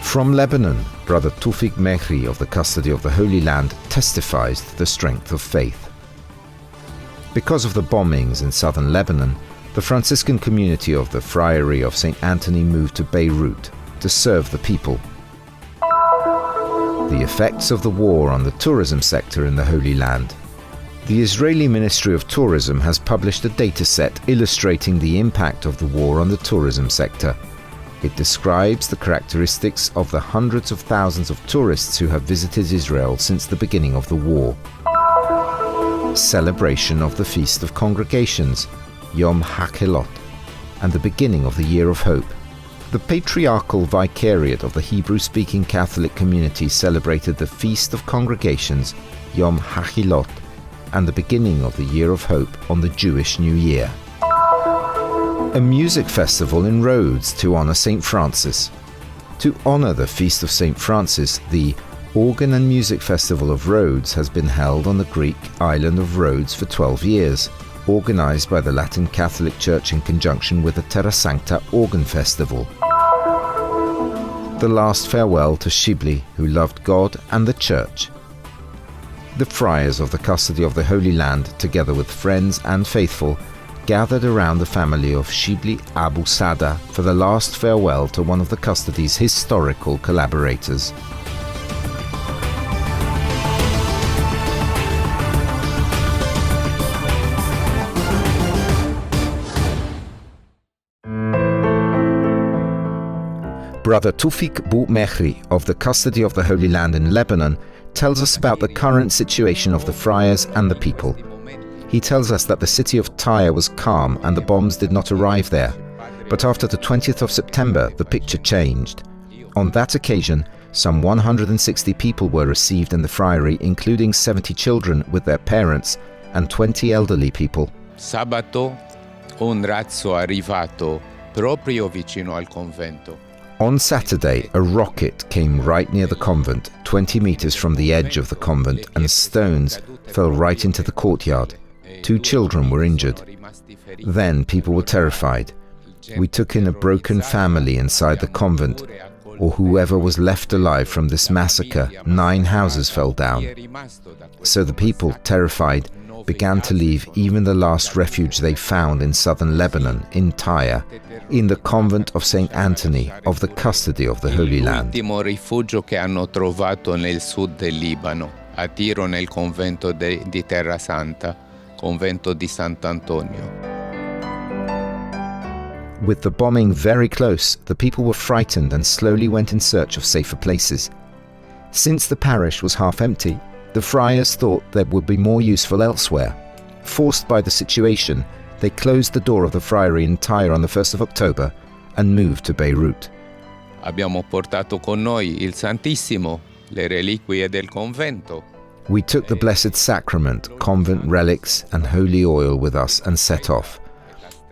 From Lebanon, Brother Toufic Mehri of the Custody of the Holy Land testifies to the strength of faith. Because of the bombings in southern Lebanon, the Franciscan community of the Friary of St. Anthony moved to Beirut to serve the people. The effects of the war on the tourism sector in the Holy Land. The Israeli Ministry of Tourism has published a dataset illustrating the impact of the war on the tourism sector. It describes the characteristics of the hundreds of thousands of tourists who have visited Israel since the beginning of the war. Celebration of the Feast of Congregations, Yom HaKhelot, and the beginning of the Year of Hope. The Patriarchal Vicariate of the Hebrew-speaking Catholic community celebrated the Feast of Congregations, Yom HaKhelot, and the beginning of the Year of Hope on the Jewish New Year. A music festival in Rhodes to honor St. Francis. To honor the Feast of St. Francis, the Organ and Music Festival of Rhodes has been held on the Greek island of Rhodes for 12 years, organized by the Latin Catholic Church in conjunction with the Terra Organ Festival. The last farewell to Shibly, who loved God and the Church. The Friars of the Custody of the Holy Land, together with friends and faithful, gathered around the family of Shibly Abu Sada for the last farewell to one of the custody's historical collaborators. Brother Toufic Mehri of the Custody of the Holy Land in Lebanon tells us about the current situation of the friars and the people. He tells us that the city of Tyre was calm and the bombs did not arrive there. But after the 20th of September, the picture changed. On that occasion, some 160 people were received in the friary, including 70 children with their parents and 20 elderly people. Sabato, un razzo arrivato proprio vicino al convento. On Saturday, a rocket came right near the convent, 20 meters from the edge of the convent, and stones fell right into the courtyard. 2 children were injured. Then people were terrified. We took in a broken family inside the convent, or whoever was left alive from this massacre. 9 houses fell down. So the people, terrified, began to leave even the last refuge they found in southern Lebanon, in Tyre, in the convent of St. Anthony of the Custody of the Holy Land. L'ultimo rifugio che hanno trovato nel sud del Libano, a Tiro nel convento di Terra Santa, convento di Sant'Antonio. With the bombing very close, the people were frightened and slowly went in search of safer places. Since the parish was half empty, the friars thought they would be more useful elsewhere. Forced by the situation, they closed the door of the friary in Tyre on the 1st of October and moved to Beirut. Abbiamo portato con noi il Santissimo, le reliquie del convento. We took the Blessed Sacrament, convent relics and holy oil with us and set off.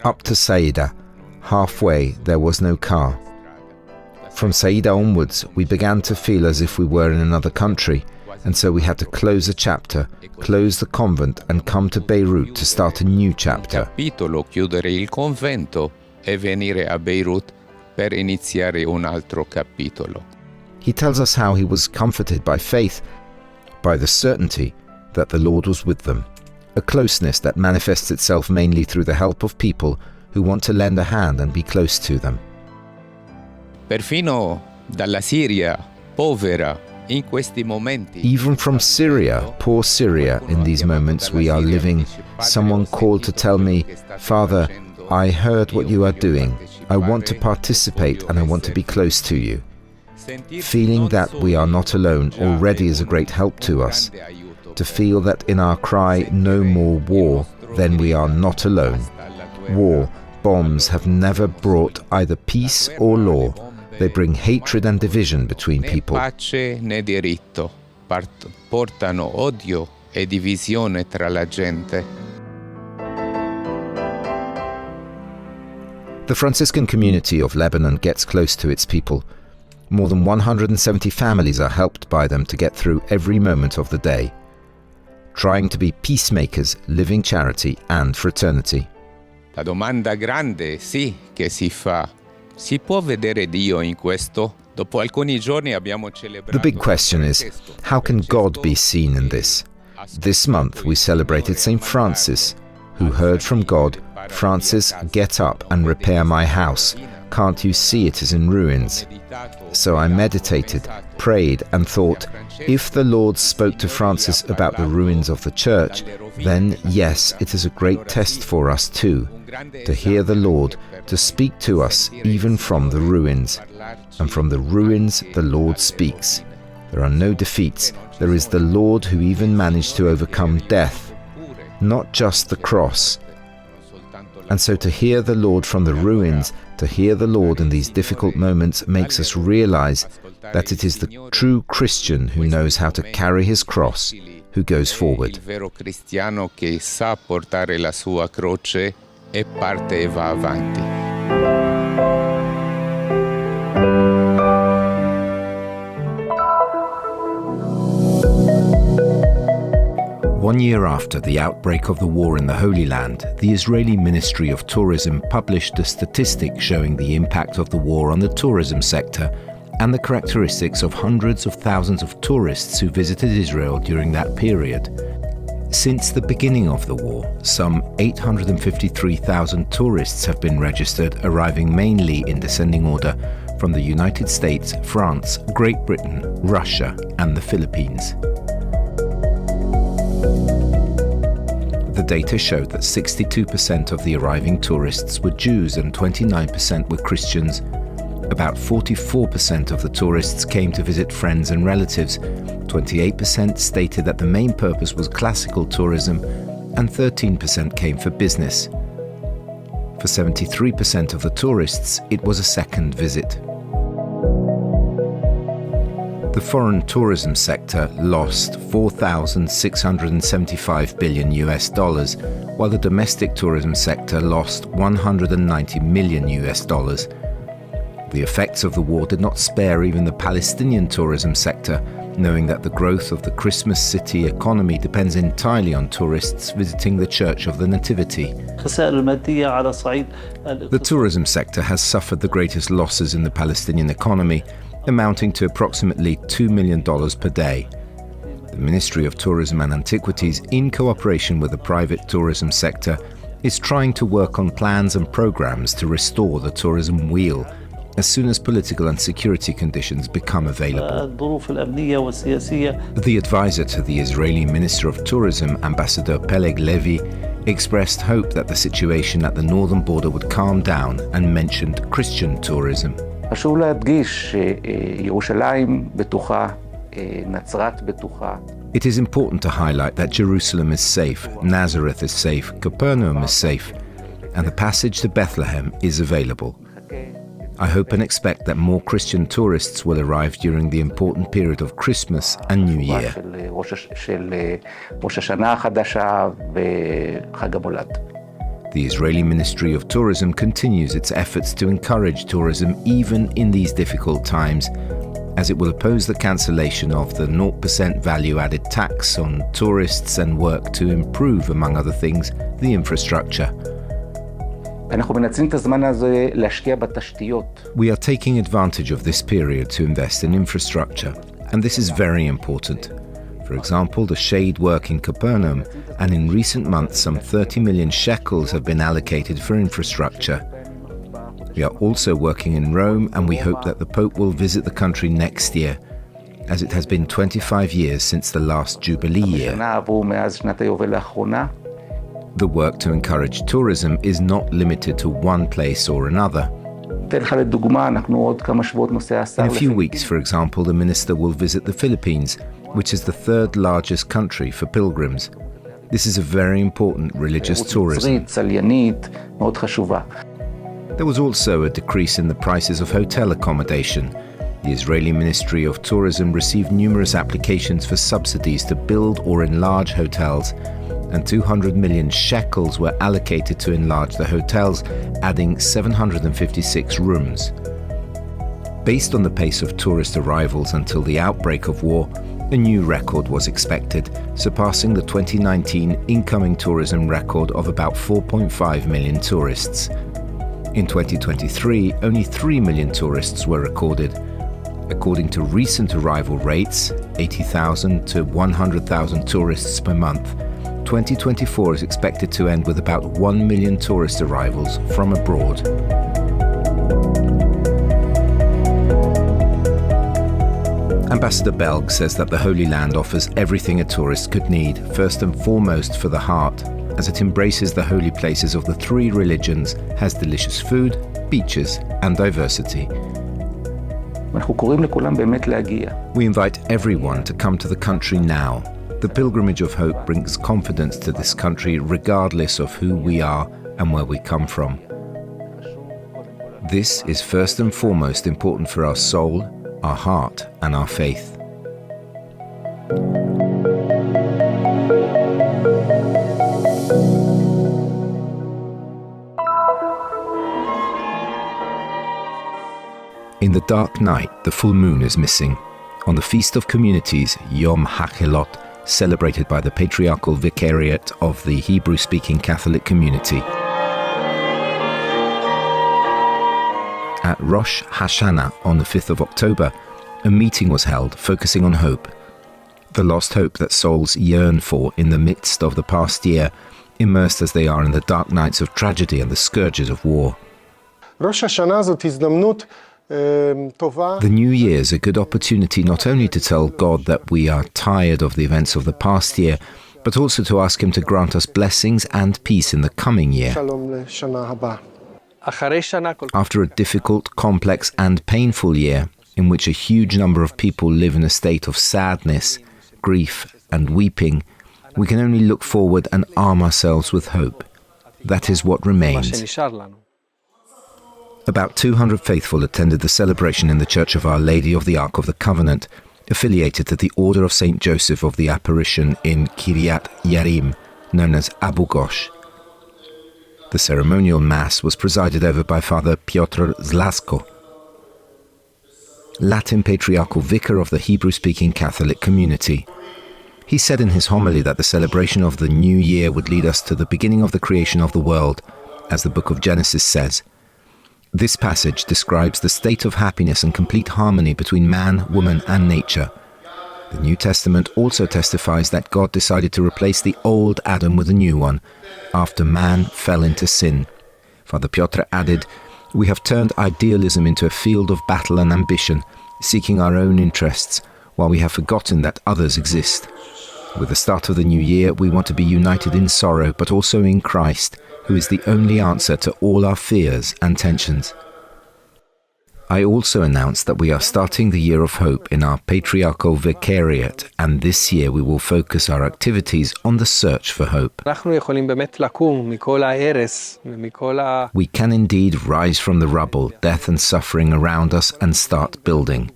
Up to Saida. Halfway, there was no car. From Saida onwards, we began to feel as if we were in another country, and so we had to close a chapter, close the convent and come to Beirut to start a new chapter. Capitolo, chiudere il convento e venire a Beirut per iniziare un altro capitolo. He tells us how he was comforted by faith, by the certainty that the Lord was with them, a closeness that manifests itself mainly through the help of people who want to lend a hand and be close to them. Perfino dalla Siria, povera, in questi momenti. Even from Syria, poor Syria, in these moments we are living, someone called to tell me, "Father, I heard what you are doing. I want to participate and I want to be close to you." Feeling that we are not alone already is a great help to us. To feel that in our cry, "No more war," then we are not alone. War, bombs have never brought either peace or law. They bring hatred and division between people. Né pace né diritto, portano odio e divisione tra la gente. The Franciscan community of Lebanon gets close to its people. More than 170 families are helped by them to get through every moment of the day, trying to be peacemakers, living charity and fraternity. La domanda grande, sì, che si fa: si può vedere Dio in questo? The big question is, how can God be seen in this? This month we celebrated St. Francis, who heard from God, "Francis, get up and repair my house. Can't you see it is in ruins?" So I meditated, prayed and thought, if the Lord spoke to Francis about the ruins of the church, then yes, it is a great test for us too, to hear the Lord, to speak to us even from the ruins. And from the ruins the Lord speaks. There are no defeats. There is the Lord who even managed to overcome death, not just the cross. And so to hear the Lord from the ruins, to hear the Lord in these difficult moments makes us realize that it is the true Christian who knows how to carry his cross, who goes forward. Il vero cristiano che sa portare la sua croce e parte e va avanti. 1 year after the outbreak of the war in the Holy Land, the Israeli Ministry of Tourism published a statistic showing the impact of the war on the tourism sector and the characteristics of hundreds of thousands of tourists who visited Israel during that period. Since the beginning of the war, some 853,000 tourists have been registered, arriving mainly in descending order from the United States, France, Great Britain, Russia, and the Philippines. The data showed that 62% of the arriving tourists were Jews and 29% were Christians. About 44% of the tourists came to visit friends and relatives. 28% stated that the main purpose was classical tourism, and 13% came for business. For 73% of the tourists, it was a second visit. The foreign tourism sector lost $4,675 billion, while the domestic tourism sector lost $190 million. The effects of the war did not spare even the Palestinian tourism sector, knowing that the growth of the Christmas city economy depends entirely on tourists visiting the Church of the Nativity. The tourism sector has suffered the greatest losses in the Palestinian economy, amounting to approximately $2 million per day. The Ministry of Tourism and Antiquities, in cooperation with the private tourism sector, is trying to work on plans and programs to restore the tourism wheel as soon as political and security conditions become available. The advisor to the Israeli Minister of Tourism, Ambassador Peleg Levy, expressed hope that the situation at the northern border would calm down and mentioned Christian tourism. חשוב להדגיש שירושלים בטוחה, נצרת בטוחה. It is important to highlight that Jerusalem is safe, Nazareth is safe, Capernaum is safe, and the passage to Bethlehem is available. I hope and expect that more Christian tourists will arrive during the important period of Christmas and New Year. The Israeli Ministry of Tourism continues its efforts to encourage tourism even in these difficult times, as it will oppose the cancellation of the 0% value-added tax on tourists and work to improve, among other things, the infrastructure. We are taking advantage of this period to invest in infrastructure, and this is very important. For example, the shade work in Capernaum, and in recent months some 30 million shekels have been allocated for infrastructure. We are also working in Rome, and we hope that the Pope will visit the country next year, as it has been 25 years since the last Jubilee year. The work to encourage tourism is not limited to one place or another. In a few weeks, for example, the minister will visit the Philippines, which is the third largest country for pilgrims. This is a very important religious tourism. There was also a decrease in the prices of hotel accommodation. The Israeli Ministry of Tourism received numerous applications for subsidies to build or enlarge hotels, and 200 million shekels were allocated to enlarge the hotels, adding 756 rooms. Based on the pace of tourist arrivals until the outbreak of war, a new record was expected, surpassing the 2019 incoming tourism record of about 4.5 million tourists. In 2023, only 3 million tourists were recorded, According to recent arrival rates, 80,000 to 100,000 tourists per month, 2024 is expected to end with about 1 million tourist arrivals from abroad. Ambassador Belg says that the Holy Land offers everything a tourist could need, first and foremost for the heart, as it embraces the holy places of the three religions, has delicious food, beaches, and diversity. We invite everyone to come to the country now. The pilgrimage of hope brings confidence to this country regardless of who we are and where we come from. This is first and foremost important for our soul, our heart, and our faith. In the dark night, the full moon is missing. On the Feast of Communities, Yom HaKhelot, celebrated by the Patriarchal Vicariate of the Hebrew-speaking Catholic community. At Rosh Hashanah on the 5th of October, a meeting was held focusing on hope. The lost hope that souls yearn for in the midst of the past year, immersed as they are in the dark nights of tragedy and the scourges of war. The New Year is a good opportunity not only to tell God that we are tired of the events of the past year, but also to ask Him to grant us blessings and peace in the coming year. After a difficult, complex and painful year, in which a huge number of people live in a state of sadness, grief and weeping, we can only look forward and arm ourselves with hope. That is what remains. About 200 faithful attended the celebration in the Church of Our Lady of the Ark of the Covenant, affiliated to the Order of St. Joseph of the Apparition in Kiryat Yarim, known as Abu Ghosh. The ceremonial Mass was presided over by Father Piotr Zlasko, Latin Patriarchal Vicar of the Hebrew-speaking Catholic community. He said in his homily that the celebration of the New Year would lead us to the beginning of the creation of the world, as the book of Genesis says. This passage describes the state of happiness and complete harmony between man, woman, and nature. The New Testament also testifies that God decided to replace the old Adam with a new one, after man fell into sin. Father Piotr added, "We have turned idealism into a field of battle and ambition, seeking our own interests, while we have forgotten that others exist. With the start of the new year, we want to be united in sorrow, but also in Christ, who is the only answer to all our fears and tensions." I also announced that we are starting the Year of Hope in our Patriarchal Vicariate, and this year we will focus our activities on the search for hope. We can indeed rise from the rubble, death and suffering around us and start building.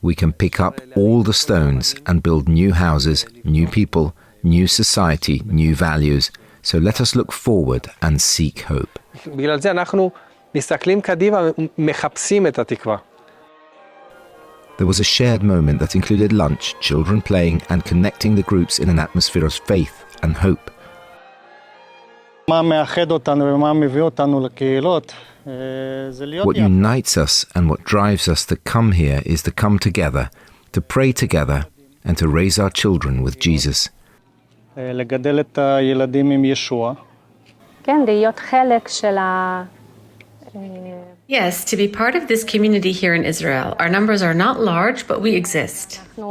We can pick up all the stones and build new houses, new people, new society, new values. So let us look forward and seek hope. There was a shared moment that included lunch, children playing, and connecting the groups in an atmosphere of faith and hope. What unites us and what drives us to come here is to come together, to pray together, and to raise our children with Jesus. Yes, to be part of this community here in Israel. Our numbers are not large, but we exist. In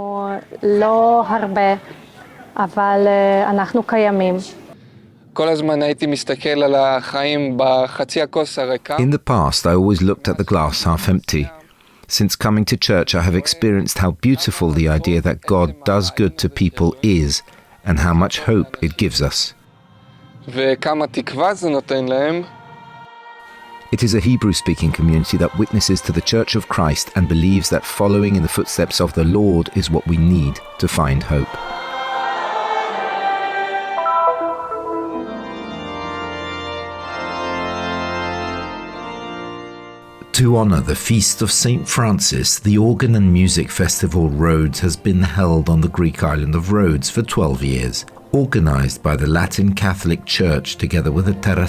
the past, I always looked at the glass half empty. Since coming to church, I have experienced how beautiful the idea that God does good to people is, and how much hope it gives us. It is a Hebrew-speaking community that witnesses to the Church of Christ and believes that following in the footsteps of the Lord is what we need to find hope. To honour the feast of St. Francis, the Organ and Music Festival Rhodes has been held on the Greek island of Rhodes for 12 years. Organised by the Latin Catholic Church together with the Terra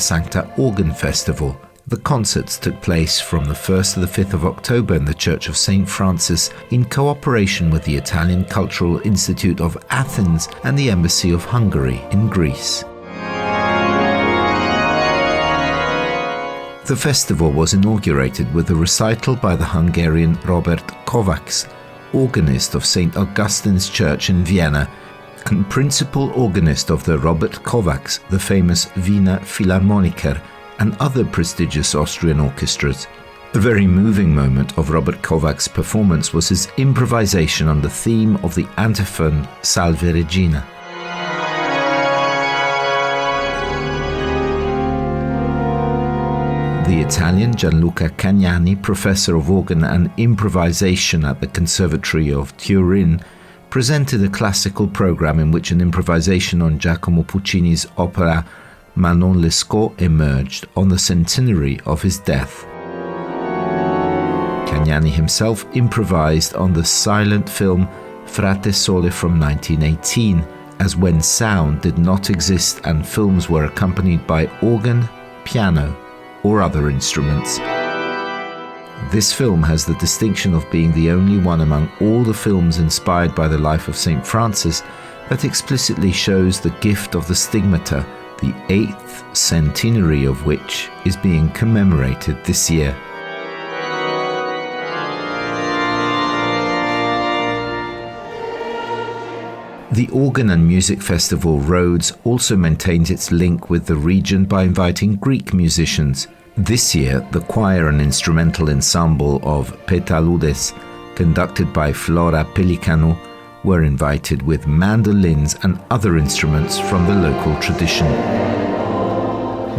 Organ Festival, The concerts took place from the 1st to the 5th of October in the Church of St. Francis in cooperation with the Italian Cultural Institute of Athens and the Embassy of Hungary in Greece. The festival was inaugurated with a recital by the Hungarian Robert Kovács, organist of St. Augustine's Church in Vienna and principal organist of the Robert Kovács, the famous Wiener Philharmoniker, and other prestigious Austrian orchestras. A very moving moment of Robert Kovács' performance was his improvisation on the theme of the antiphon Salve Regina. The Italian Gianluca Cagnani, professor of organ and improvisation at the Conservatory of Turin, presented a classical program in which an improvisation on Giacomo Puccini's opera Manon Lescaut emerged on the centenary of his death. Cagnani himself improvised on the silent film Frate Sole from 1918, as when sound did not exist and films were accompanied by organ, piano, or other instruments. This film has the distinction of being the only one among all the films inspired by the life of St. Francis that explicitly shows the gift of the stigmata, the 8th centenary of which is being commemorated this year. The Organ and Music Festival Rhodes also maintains its link with the region by inviting Greek musicians. This year, the choir and instrumental ensemble of Petaludes, conducted by Flora Pelikanou, were invited with mandolins and other instruments from the local tradition.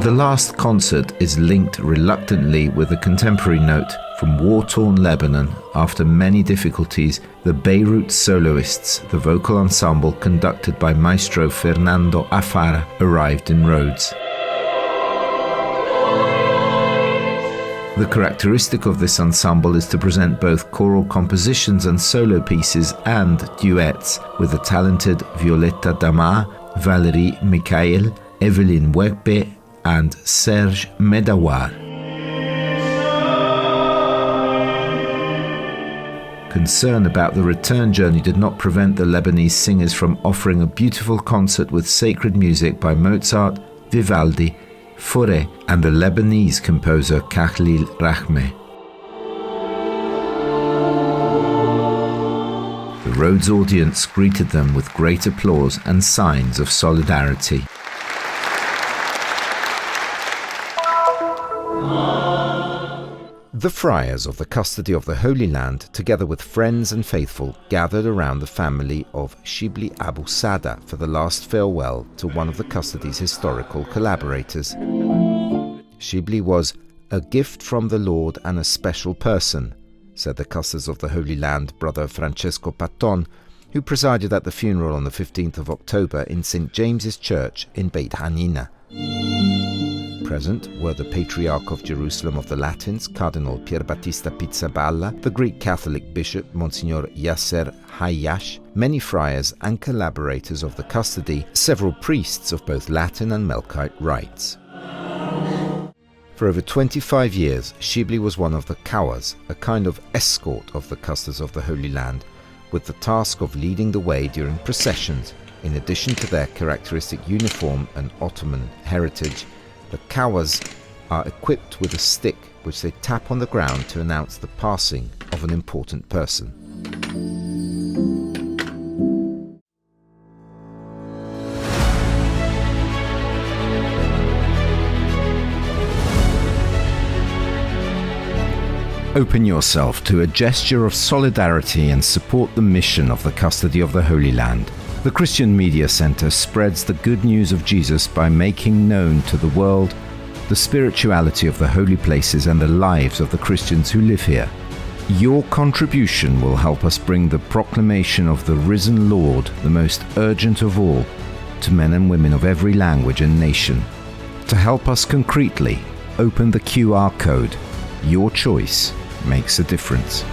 The last concert is linked reluctantly with a contemporary note. From war-torn Lebanon, after many difficulties, the Beirut soloists, the vocal ensemble conducted by Maestro Fernando Afara, arrived in Rhodes. The characteristic of this ensemble is to present both choral compositions and solo pieces and duets with the talented Violetta Damar, Valérie Mikhail, Evelyn Wegbe, and Serge Medawar. Concern about the return journey did not prevent the Lebanese singers from offering a beautiful concert with sacred music by Mozart, Vivaldi, Fauré, and the Lebanese composer Khalil Rahmeh. The Rhodes audience greeted them with great applause and signs of solidarity. The Friars of the Custody of the Holy Land, together with friends and faithful, gathered around the family of Shibly Abu Sada for the last farewell to one of the custody's historical collaborators. Shibly was a gift from the Lord and a special person, said the Custodies of the Holy Land Brother Francesco Patton, who presided at the funeral on the 15th of October in St. James's Church in Beit Hanina. Present were the Patriarch of Jerusalem of the Latins, Cardinal Pierbattista Pizzaballa, the Greek Catholic Bishop Monsignor Yasser Hayyash, many friars and collaborators of the custody, several priests of both Latin and Melkite rites. For over 25 years, Shibly was one of the Kawas, a kind of escort of the Custodies of the Holy Land, with the task of leading the way during processions. In addition to their characteristic uniform and Ottoman heritage, the Kawas are equipped with a stick which they tap on the ground to announce the passing of an important person. Open yourself to a gesture of solidarity and support the mission of the Custody of the Holy Land. The Christian Media Center spreads the good news of Jesus by making known to the world the spirituality of the holy places and the lives of the Christians who live here. Your contribution will help us bring the proclamation of the risen Lord, the most urgent of all, to men and women of every language and nation. To help us concretely, open the QR code. Your choice makes a difference.